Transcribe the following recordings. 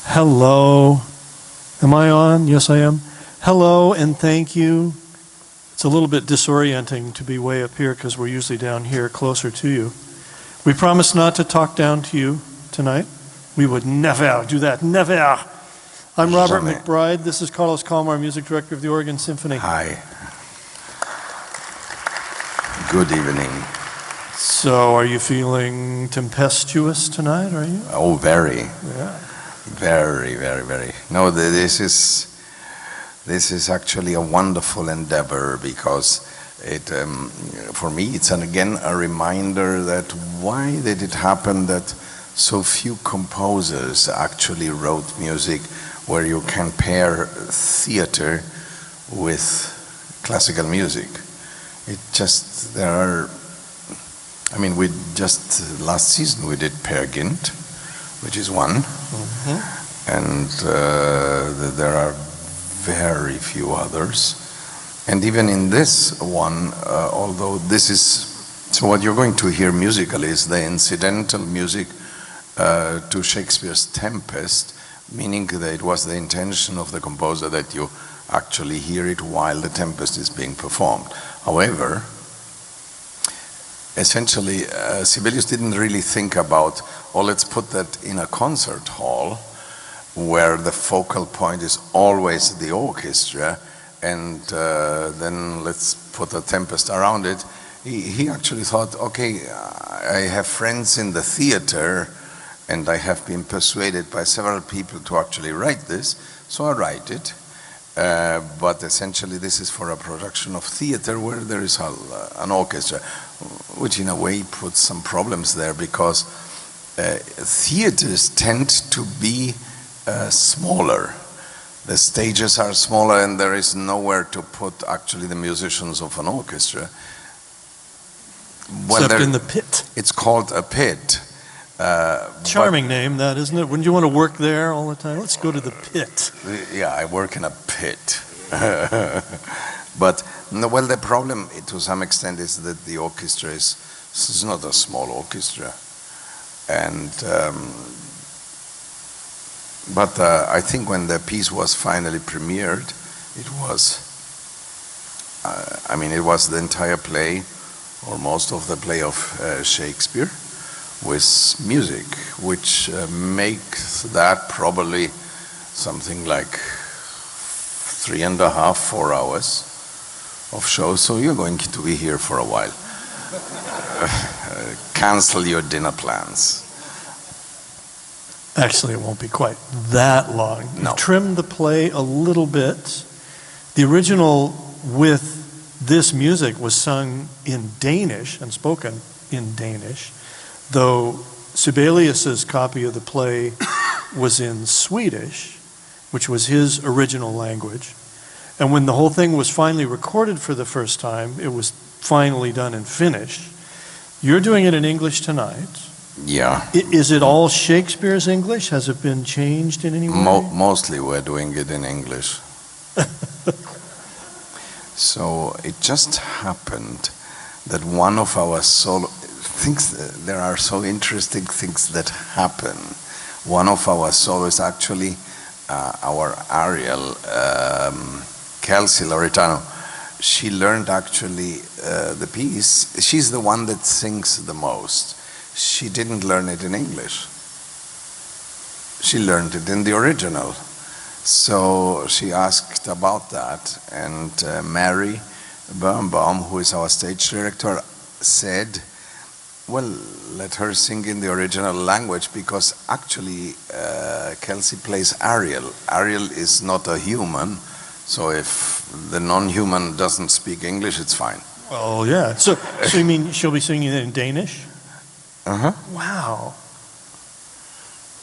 Hello. Am I on? Yes, I am. Hello and thank you. It's a little bit disorienting to be way up here because we're usually down here closer to you. We promise not to talk down to you tonight. We would never do that. Never. I'm Robert McBride. This is Kalmar, music director of the Oregon Symphony. Hi. Good evening. So, are you feeling tempestuous tonight, are you? Oh, very. Yeah. Very, very, very. No, this is actually a wonderful endeavor because it, for me, it's again a reminder that why did it happen that so few composers actually wrote music where you can pair theater with classical music. It just, there are, I mean, we just, last season we did Peer Gynt, which is one, and there are very few others. And even in this one, although this is, so what you're going to hear musically is the incidental music to Shakespeare's Tempest, meaning that it was the intention of the composer that you actually hear it while the Tempest is being performed. However, essentially, Sibelius didn't really think about, oh, let's put that in a concert hall where the focal point is always the orchestra, and then let's put a Tempest around it. He actually thought, okay, I have friends in the theater, and I have been persuaded by several people to actually write this, so I write it. But essentially this is for a production of theater where there is an orchestra, which in a way puts some problems there because theaters tend to be smaller. The stages are smaller and there is nowhere to put actually the musicians of an orchestra. Well, except in the pit. It's called a pit. Charming name, that, isn't it? Wouldn't you want to work there all the time? Let's go to the pit. Yeah, I work in a pit. But, no, well, the problem to some extent is that the orchestra is not a small orchestra. And, but I think when the piece was finally premiered, it was, I mean, it was the entire play, or most of the play of Shakespeare, with music, which makes that probably something like 3.5, 4 hours of show. So you're going to be here for a while. Cancel your dinner plans. Actually, it won't be quite that long. No. You've trimmed the play a little bit. The original with this music was sung in Danish and spoken in Danish, though Sibelius's copy of the play was in Swedish, which was his original language. And when the whole thing was finally recorded for the first time, it was finally done in Finnish. You're doing it in English tonight. Yeah. Is it all Shakespeare's English? Has it been changed in any way? Mostly we're doing it in English. So it just happened that one of our solo things, there are so interesting things that happen. One of our solos, actually, our Ariel, Kelsey Loretano, she learned actually the piece. She's the one that sings the most. She didn't learn it in English. She learned it in the original. So she asked about that, and Mary Birnbaum, who is our stage director, said, well, let her sing in the original language, because actually Kelsey plays Ariel. Ariel is not a human, so if the non-human doesn't speak English, it's fine. Oh, yeah. So you mean she'll be singing it in Danish? Uh-huh. Wow.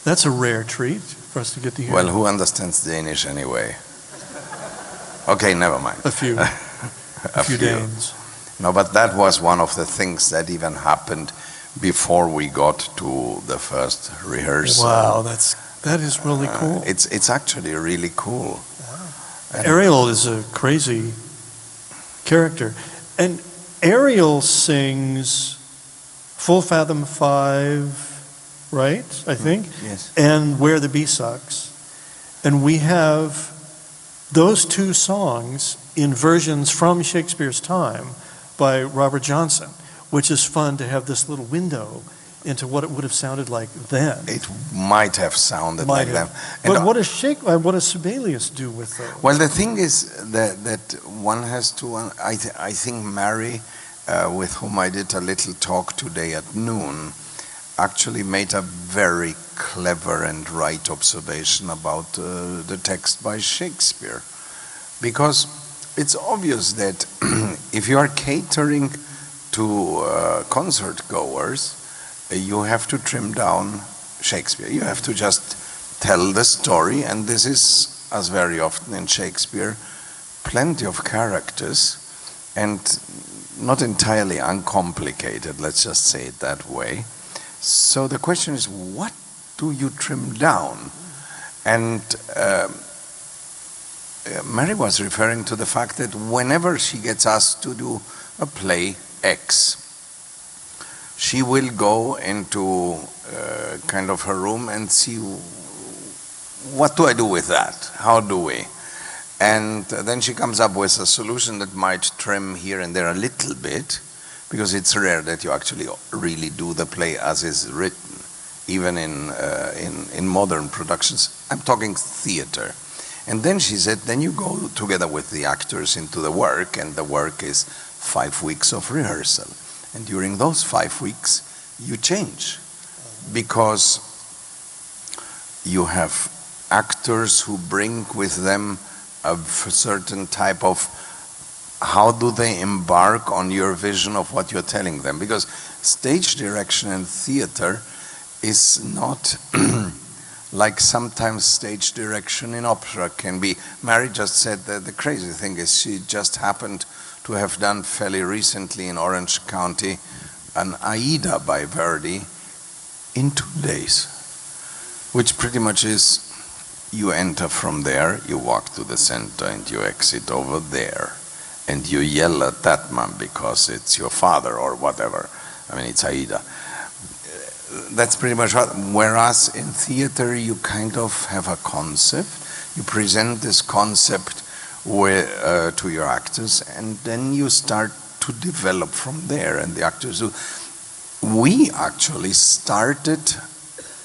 That's a rare treat for us to get to hear. Well, who understands Danish anyway? Okay, never mind. A few. A few Danes. No, but that was one of the things that even happened before we got to the first rehearsal. Wow, that is really cool. It's actually really cool. Wow. Ariel is a crazy character. And Ariel sings Full Fathom 5, right? I think. Yes. And Where the Bee Sucks. And we have those two songs in versions from Shakespeare's time by Robert Johnson, which is fun to have this little window into what it would have sounded like then. It might have sounded Might like have. that. But And what does Sibelius do with those? well, the thing is that one has to. I think Mary, with whom I did a little talk today at noon, actually made a very clever and right observation about the text by Shakespeare, because it's obvious that if you are catering to concert goers, you have to trim down Shakespeare. You have to just tell the story, and this is, as very often in Shakespeare, plenty of characters and not entirely uncomplicated, let's just say it that way. So the question is, what do you trim down? And Mary was referring to the fact that whenever she gets asked to do a play X, she will go into kind of her room and see, what do I do with that? How do we? And then she comes up with a solution that might trim here and there a little bit, because it's rare that you actually really do the play as is written, even in modern productions. I'm talking theater. And then she said, then you go together with the actors into the work, and the work is 5 weeks of rehearsal. And during those 5 weeks, you change, because you have actors who bring with them a certain type of, how do they embark on your vision of what you're telling them? Because stage direction in theater is not like sometimes stage direction in opera can be. Mary just said that the crazy thing is she just happened to have done fairly recently in Orange County an Aida by Verdi in 2 days, which pretty much is, you enter from there, you walk to the center, and you exit over there, and you yell at that man because it's your father or whatever. I mean, it's Aida. That's pretty much what, whereas in theater you kind of have a concept, you present this concept to your actors, and then you start to develop from there, and the actors do. We actually started,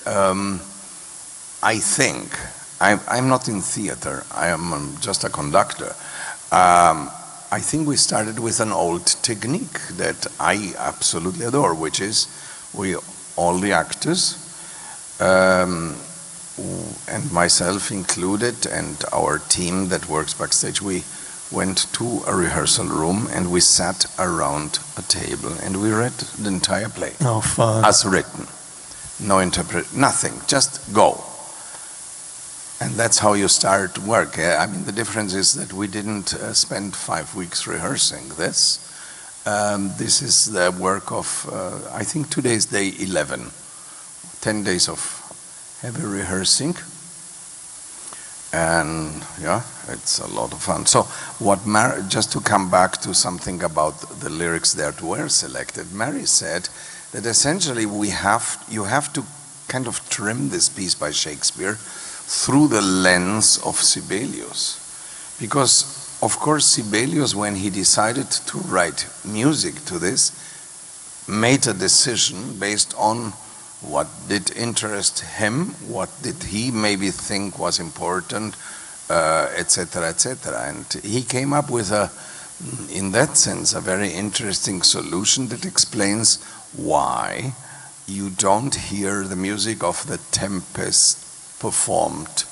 I think, I'm not in theater, I am just a conductor. I think we started with an old technique that I absolutely adore, which is all the actors, and myself included, and our team that works backstage, we went to a rehearsal room and we sat around a table and we read the entire play. Oh, fun. As written. No nothing, just go. And that's how you start work. I mean, the difference is that we didn't spend 5 weeks rehearsing this. This is the work of, I think today is day 11. 10 days of heavy rehearsing. And yeah, it's a lot of fun. So just to come back to something about the lyrics that were selected, Mary said that essentially you have to kind of trim this piece by Shakespeare through the lens of Sibelius. Because, of course, Sibelius, when he decided to write music to this, made a decision based on what did interest him, what did he maybe think was important, etc., etc. And he came up with in that sense, a very interesting solution that explains why you don't hear the music of The Tempest performed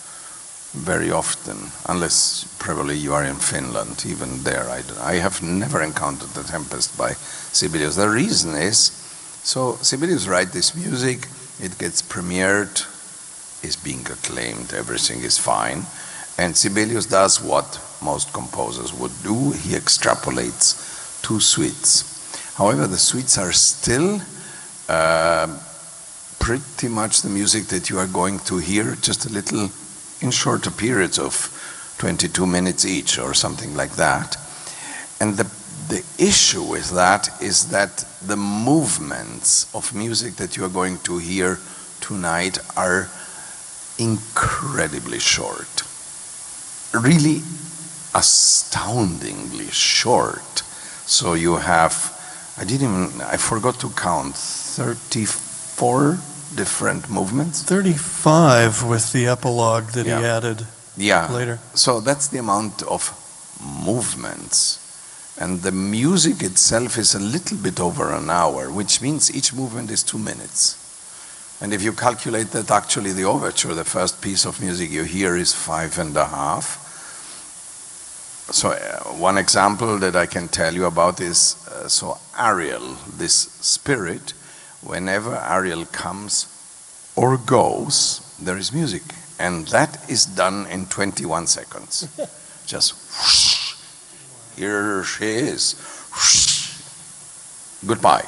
very often, unless probably you are in Finland. Even there, I have never encountered The Tempest by Sibelius. The reason is, so Sibelius writes this music, it gets premiered, is being acclaimed, everything is fine, and Sibelius does what most composers would do, he extrapolates 2 suites. However, the suites are still pretty much the music that you are going to hear, just a little in shorter periods of 22 minutes each or something like that. And the issue with that is that the movements of music that you are going to hear tonight are incredibly short. Really astoundingly short. So you have, I forgot to count, 34 different movements? 35 with the epilogue that he added later. So that's the amount of movements. And the music itself is a little bit over an hour, which means each movement is 2 minutes. And if you calculate that actually the overture, the first piece of music you hear, is 5.5. So one example that I can tell you about is, so Ariel, this spirit, whenever Ariel comes or goes, there is music. And that is done in 21 seconds. Just whoosh, here she is, whoosh, goodbye.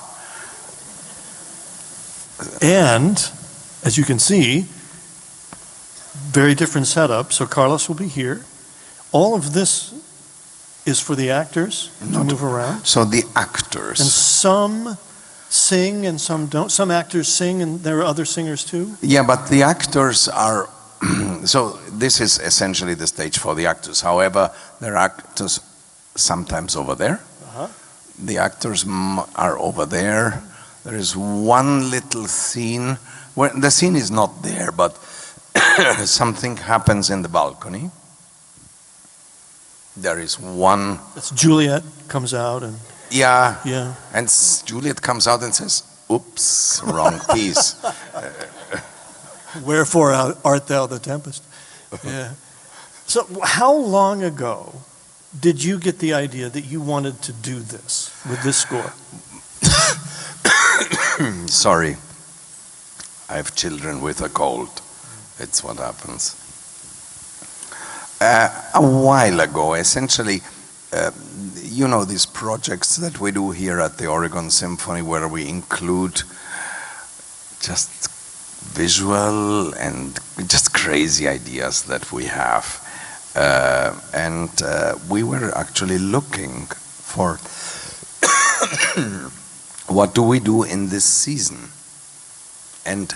And, as you can see, very different setup. So Carlos will be here. All of this is for the actors to move around. So the actors. And some sing and some don't. Some actors sing and there are other singers too. Yeah, but the actors are, so this is essentially the stage for the actors. However, there are actors sometimes over there. The actors are over there. There is one little scene where the scene is not there, but something happens in the balcony. There is one. It's Juliet comes out and. Yeah. And Juliet comes out and says, "Oops, wrong piece." Wherefore art thou the tempest? Yeah. So how long ago did you get the idea that you wanted to do this with this score? Sorry, I have children with a cold. It's what happens. A while ago, essentially, you know, these projects that we do here at the Oregon Symphony, where we include just visual and just crazy ideas that we have. And we were actually looking for what do we do in this season? And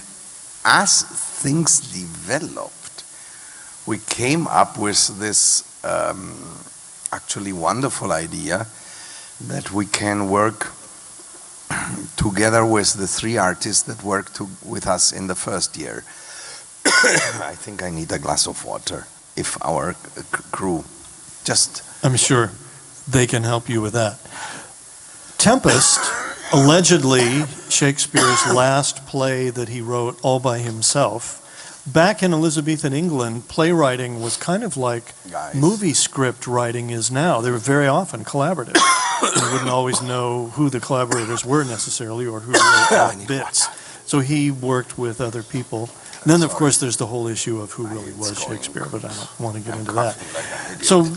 as things developed, we came up with this actually wonderful idea that we can work together with the 3 artists that worked with us in the first year. I think I need a glass of water if our crew just... I'm sure they can help you with that. Tempest, allegedly Shakespeare's last play that he wrote all by himself. Back in Elizabethan England, playwriting was kind of like movie script writing is now. They were very often collaborative. You wouldn't always know who the collaborators were necessarily or who wrote what bits. So he worked with other people. And then, of course, there's the whole issue of who really was Shakespeare, but I don't want to get into that. So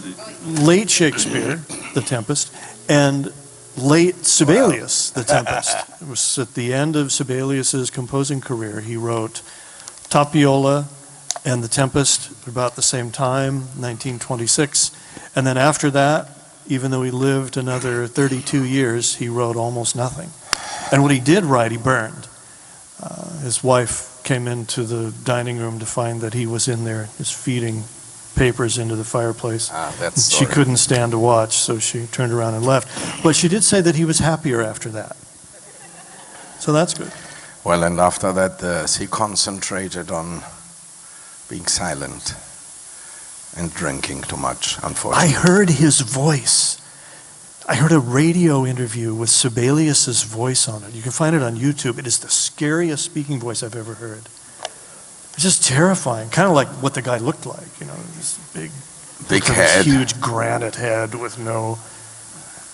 late Shakespeare, The Tempest, and late Sibelius, The Tempest. It was at the end of Sibelius's composing career. He wrote Tapiola and The Tempest at about the same time, 1926. And then after that, even though he lived another 32 years, he wrote almost nothing. And what he did write, he burned. His wife came into the dining room to find that he was in there just feeding papers into the fireplace. She couldn't stand to watch, so she turned around and left. But she did say that he was happier after that. So that's good. Well, and after that, he concentrated on being silent and drinking too much, unfortunately. I heard his voice. I heard a radio interview with Sibelius's voice on it. You can find it on YouTube. It is the scariest speaking voice I've ever heard. It's just terrifying, kind of like what the guy looked like, you know, this big head, huge granite head with no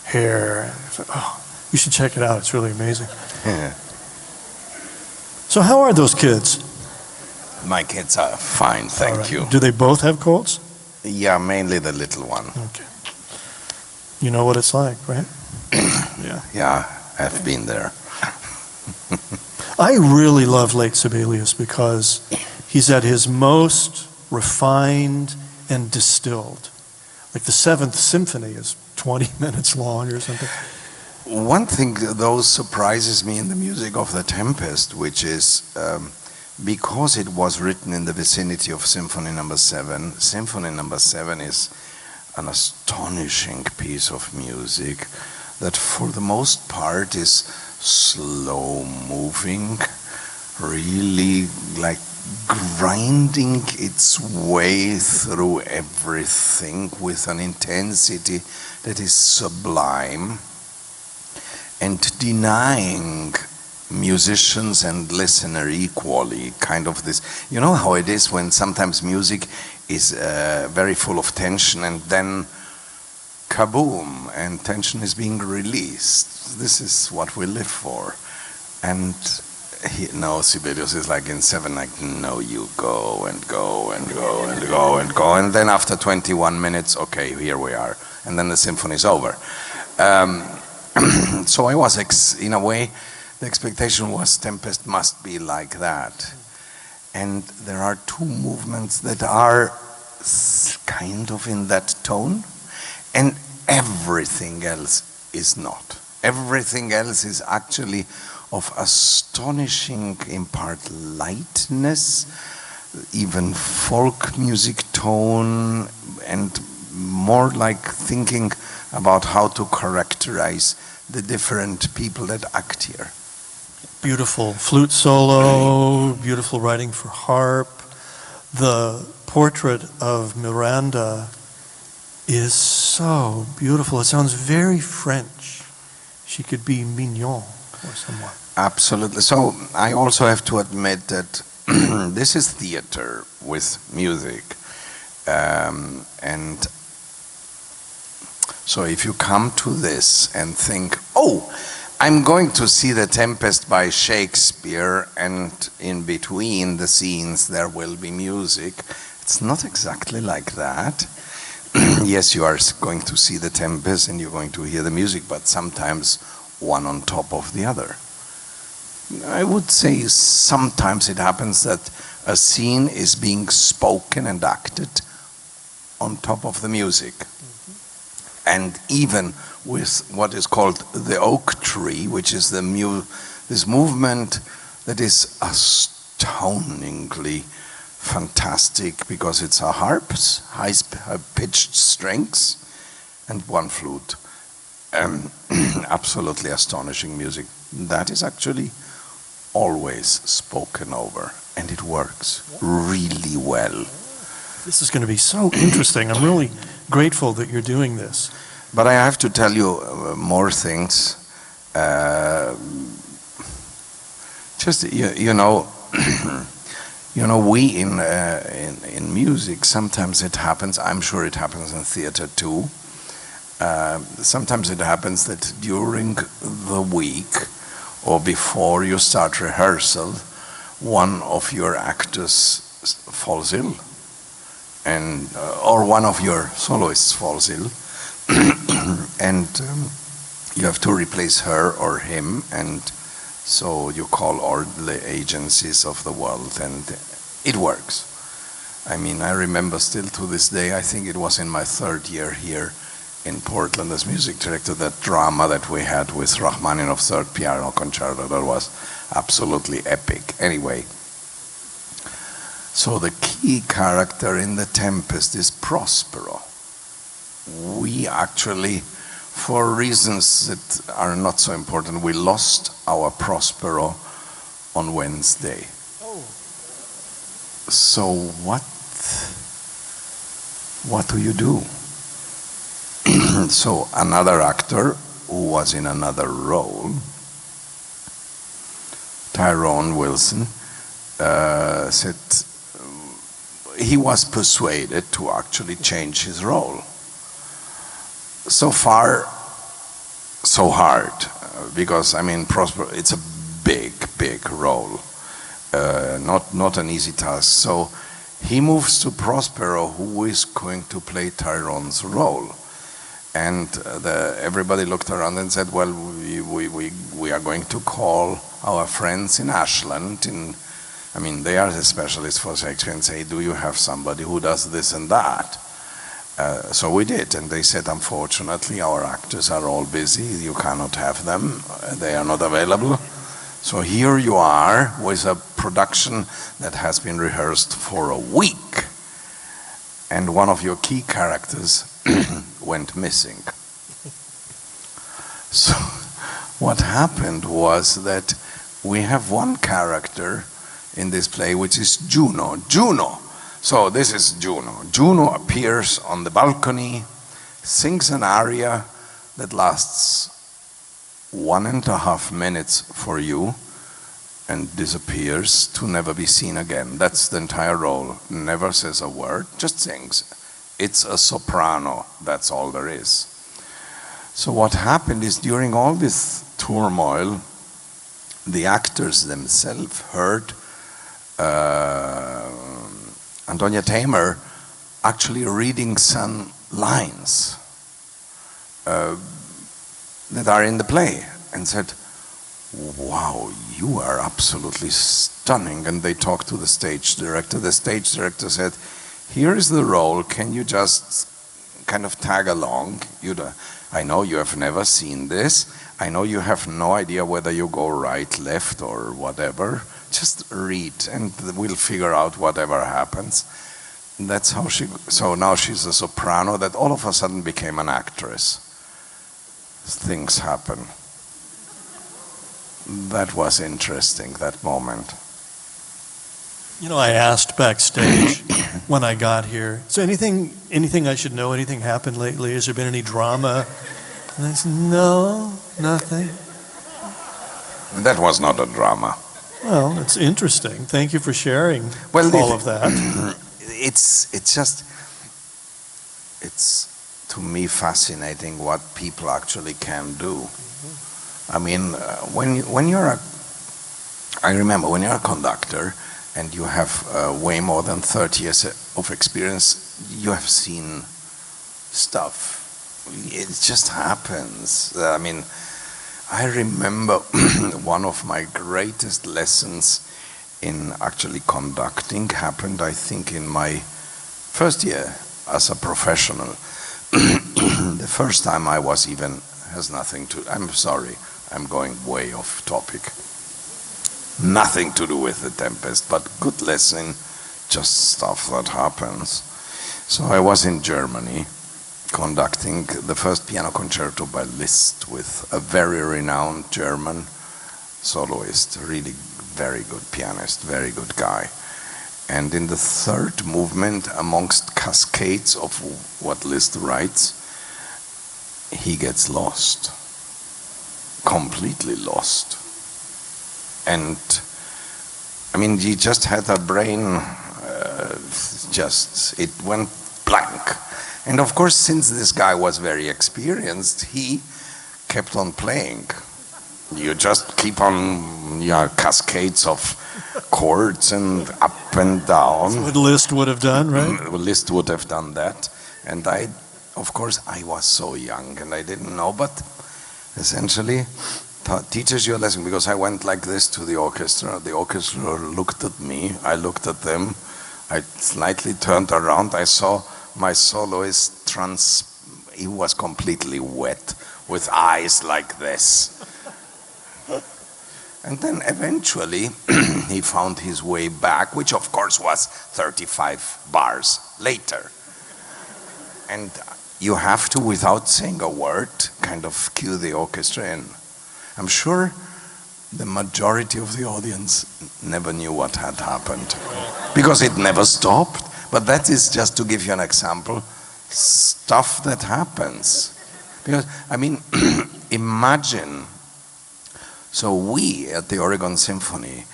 hair. Oh, you should check it out. It's really amazing. Yeah. So how are those kids? My kids are fine, thank you. Do they both have colds? Yeah, mainly the little one. Okay. You know what it's like, right? Yeah. Yeah, I've been there. I really love late Sibelius because he's at his most refined and distilled. Like the 7th Symphony is 20 minutes long or something. One thing, though, surprises me in the music of The Tempest, which is because it was written in the vicinity of Symphony number 7. Symphony number 7 is an astonishing piece of music that for the most part is slow moving, really like grinding its way through everything with an intensity that is sublime, and denying musicians and listener equally, kind of this, you know how it is when sometimes music is very full of tension and then kaboom, and tension is being released. This is what we live for. And no, Sibelius is like in 7, like, no, you go and go and go and go and go, and then after 21 minutes, okay, here we are, and then the symphony is over. So I was, in a way, the expectation was Tempest must be like that. And there are 2 movements that are kind of in that tone, and everything else is not. Everything else is actually of astonishing, in part, lightness, even folk music tone, and more like thinking about how to characterize the different people that act here. Beautiful flute solo, beautiful writing for harp. The portrait of Miranda is so beautiful. It sounds very French. She could be mignon or someone. Absolutely. So I also have to admit that this is theater with music. And so if you come to this and think, oh, I'm going to see The Tempest by Shakespeare, and in between the scenes there will be music. It's not exactly like that. Yes, you are going to see The Tempest and you're going to hear the music, but sometimes one on top of the other. I would say sometimes it happens that a scene is being spoken and acted on top of the music. And even with what is called the oak tree, which is this movement that is astoundingly fantastic because it's a harps, high-pitched strings, and 1 flute. Absolutely astonishing music. That is actually always spoken over, and it works really well. This is going to be so interesting. I'm really grateful that you're doing this. But I have to tell you more things. Just you know, we in music, sometimes it happens. I'm sure it happens in theater too. Sometimes it happens that during the week or before you start rehearsal, one of your actors falls ill, and or one of your soloists falls ill. And you have to replace her or him, and so you call all the agencies of the world, and it works. I mean, I remember still to this day, I think it was in my 3rd year here in Portland as music director, that drama that we had with Rachmaninoff 3rd Piano Concerto, that was absolutely epic. Anyway, so the key character in The Tempest is Prospero. We actually, for reasons that are not so important, we lost our Prospero on Wednesday. Oh. So what do you do? So another actor who was in another role, Tyrone Wilson, said he was persuaded to actually change his role. So far, so hard, because I mean, Prospero, it's a big role, not an easy task. So he moves to Prospero, who is going to play Tyrone's role. And everybody looked around and said, well, we are going to call our friends in Ashland, I mean, they are the specialists for Shakespeare, and say, do you have somebody who does this and that? So we did, and they said, unfortunately, our actors are all busy, you cannot have them, they are not available. So here you are with a production that has been rehearsed for a week, and one of your key characters went missing. So what happened was that we have one character in this play which is Juno. So this is Juno. Juno appears on the balcony, sings an aria that lasts 1.5 minutes for you and disappears to never be seen again. That's the entire role. Never says a word, just sings. It's a soprano, that's all there is. So what happened is during all this turmoil, the actors themselves heard Antonia Tamer actually reading some lines that are in the play, and said, "Wow, you are absolutely stunning." And they talked to the stage director. The stage director said, "Here is the role, can you just kind of tag along? I know you have never seen this. I know you have no idea whether you go right, left, or whatever. Just read, and we'll figure out whatever happens." That's how so now she's a soprano that all of a sudden became an actress. Things happen. That was interesting, that moment. You know, I asked backstage when I got here, so anything I should know, anything happened lately? Has there been any drama? And they said, no, nothing. That was not a drama. Well, it's interesting. Thank you for sharing all of that. It's to me fascinating what people actually can do. I mean, I remember when you're a conductor and you have way more than 30 years of experience, you have seen stuff. It just happens. I mean, I remember one of my greatest lessons in actually conducting happened, I think, in my first year as a professional. The first time I was even, has nothing to, I'm sorry, I'm going way off topic. Nothing to do with The Tempest, but good lesson, just stuff that happens. So I was in Germany conducting the first piano concerto by Liszt with a very renowned German soloist, really very good pianist, very good guy. And in the third movement, amongst cascades of what Liszt writes, he gets lost, completely lost. And I mean, he just had a brain, it went blank. And of course, since this guy was very experienced, he kept on playing. You just keep on, cascades of chords and up and down. That's what Liszt would have done, right? Liszt would have done that. And of course, I was so young and I didn't know, but essentially teaches you a lesson, because I went like this to the orchestra. The orchestra looked at me, I looked at them, I slightly turned around, I saw my soloist he was completely wet, with eyes like this. And then eventually he found his way back, which of course was 35 bars later. And you have to, without saying a word, kind of cue the orchestra in. I'm sure the majority of the audience never knew what had happened, because it never stopped. But that is just to give you an example, stuff that happens. Because, I mean, imagine, so we at the Oregon Symphony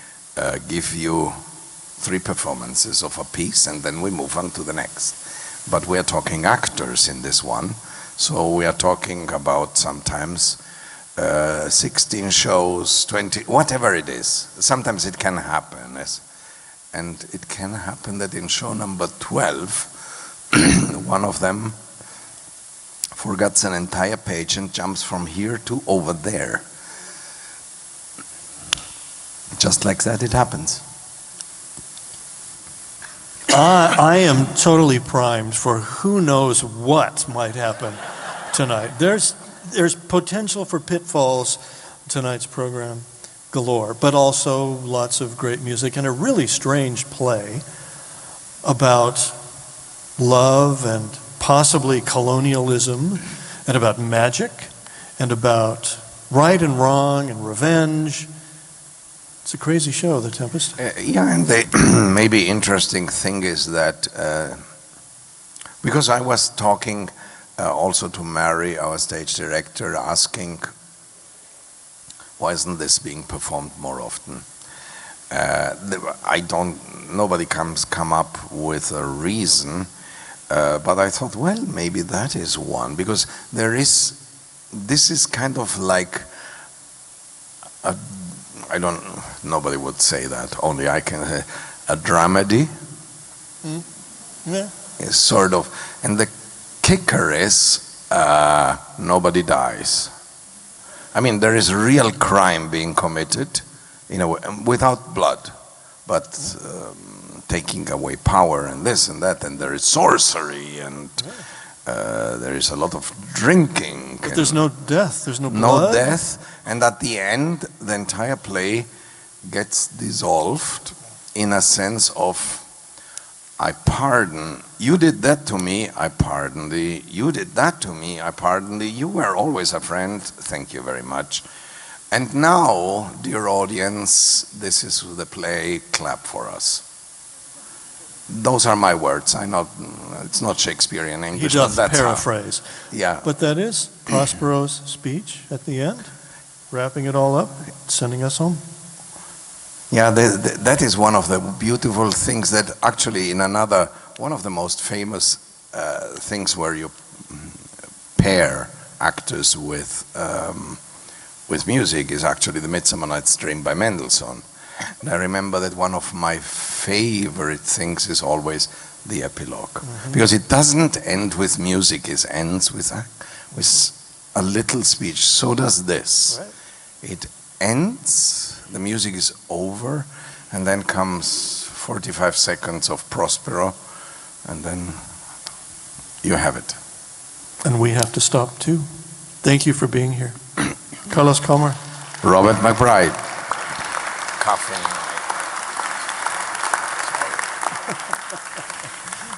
give you 3 performances of a piece and then we move on to the next. But we're talking actors in this one, so we are talking about sometimes 16 shows, 20, whatever it is. Sometimes it can happen. And it can happen that in show number 12, one of them forgets an entire page and jumps from here to over there. Just like that, it happens. I am totally primed for who knows what might happen tonight. There's potential for pitfalls in tonight's program. galore, but also lots of great music and a really strange play about love and possibly colonialism and about magic and about right and wrong and revenge. It's a crazy show, The Tempest. Yeah, and the maybe interesting thing is that because I was talking also to Mary, our stage director, asking, why isn't this being performed more often? Nobody come up with a reason, but I thought, well, maybe that is one, because this is kind of like nobody would say that, only I can, a dramedy. Yeah. Is sort of, and the kicker is nobody dies. I mean, there is real crime being committed, without blood, but taking away power and this and that, and there is sorcery and there is a lot of drinking. But there's no death, there's no blood. No death, and at the end, the entire play gets dissolved in a sense of, I pardon. You did that to me, I pardon thee. You did that to me, I pardon thee. You were always a friend, thank you very much. And now, dear audience, this is the play, clap for us. Those are my words. It's not Shakespearean English. He does but that's paraphrase. Yeah. But that is Prospero's speech at the end, wrapping it all up, sending us home. Yeah, that is one of the beautiful things that actually one of the most famous things where you pair actors with music is actually the Midsummer Night's Dream by Mendelssohn. And I remember that one of my favorite things is always the epilogue, because it doesn't end with music, it ends with a little speech. So does this. Right. It ends, the music is over, and then comes 45 seconds of Prospero, and then you have it. And we have to stop too. Thank you for being here. Carlos Kalmar. Robert McBride. Coughing.